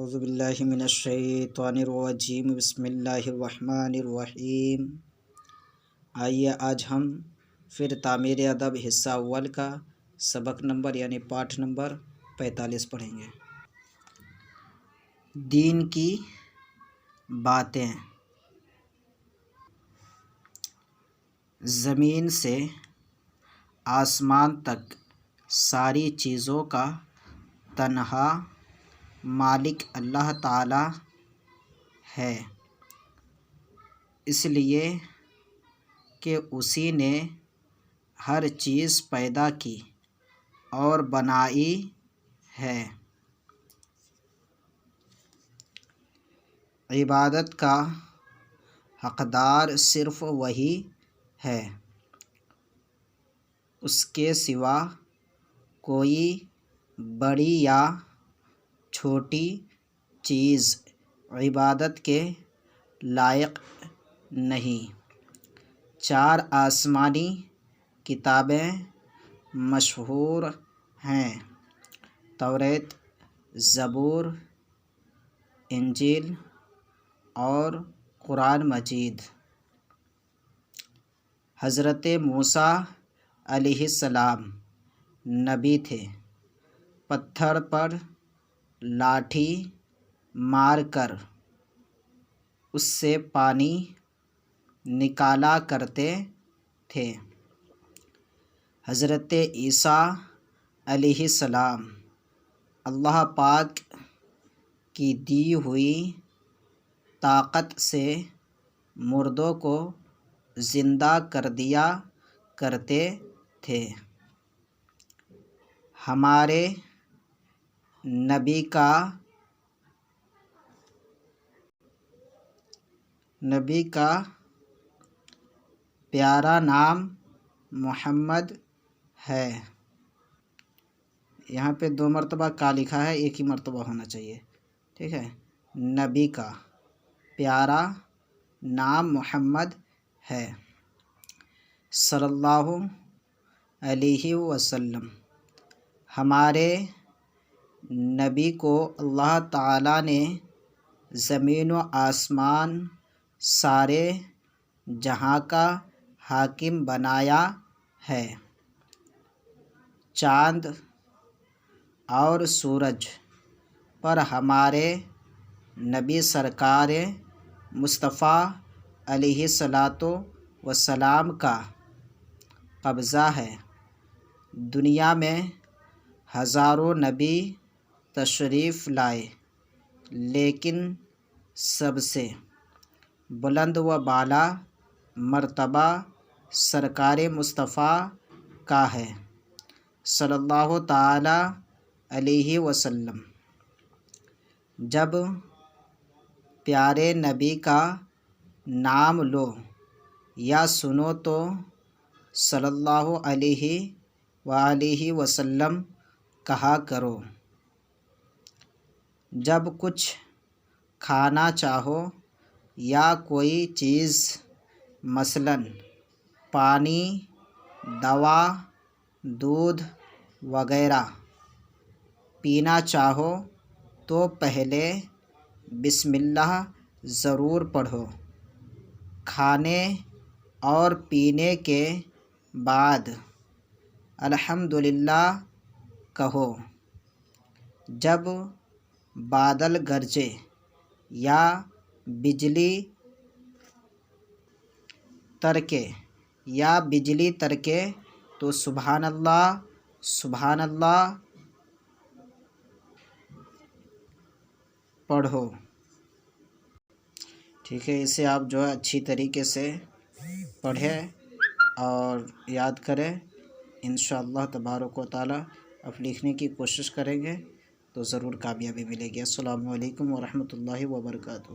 اعوذ باللہ من الشیطان الرجیم بسم اللہ الرحمن الرحیم۔ آئیے آج ہم پھر تعمیر ادب حصہ اول کا سبق نمبر یعنی پاٹھ نمبر 45 پڑھیں گے۔ دین کی باتیں۔ زمین سے آسمان تک ساری چیزوں کا تنہا مالک اللہ تعالی ہے، اس لیے کہ اسی نے ہر چیز پیدا کی اور بنائی ہے۔ عبادت کا حقدار صرف وہی ہے، اس کے سوا کوئی بڑی یا چھوٹی چیز عبادت کے لائق نہیں۔ 4 آسمانی کتابیں مشہور ہیں: توریت، زبور، انجیل اور قرآن مجید۔ حضرت موسیٰ علیہ السلام نبی تھے، پتھر پر لاٹھی مار کر اس سے پانی نکالا کرتے تھے۔ حضرت عیسیٰ علیہ السلام اللہ پاک کی دی ہوئی طاقت سے مردوں کو زندہ کر دیا کرتے تھے۔ ہمارے نبی کا پیارا نام محمد ہے۔ یہاں پہ 2 مرتبہ کا لکھا ہے، ایک ہی مرتبہ ہونا چاہیے، ٹھیک ہے۔ نبی کا پیارا نام محمد ہے صلی اللہ علیہ وسلم۔ ہمارے نبی کو اللہ تعالیٰ نے زمین و آسمان سارے جہاں کا حاکم بنایا ہے۔ چاند اور سورج پر ہمارے نبی سرکار مصطفیٰ علیہ الصلاۃ والسلام کا قبضہ ہے۔ دنیا میں ہزاروں نبی تشریف لائے، لیکن سب سے بلند و بالا مرتبہ سرکار مصطفیٰ کا ہے صلی اللہ تعالی علیہ وسلم۔ جب پیارے نبی کا نام لو یا سنو تو صلی اللہ علیہ وآلہ وسلم کہا کرو۔ جب کچھ کھانا چاہو یا کوئی چیز مثلاً پانی، دوا، دودھ وغیرہ پینا چاہو تو پہلے بسم اللہ ضرور پڑھو۔ کھانے اور پینے کے بعد الحمدللہ کہو۔ جب بادل گرجے یا بجلی تڑکے تو سبحان اللہ سبحان اللہ پڑھو، ٹھیک ہے۔ اسے آپ جو ہے اچھی طریقے سے پڑھیں اور یاد کریں۔ انشاءاللہ تبارک و تعالی اب لکھنے کی کوشش کریں گے تو ضرور کامیابی ملے گی۔ السلام علیکم ورحمۃ اللہ وبرکاتہ۔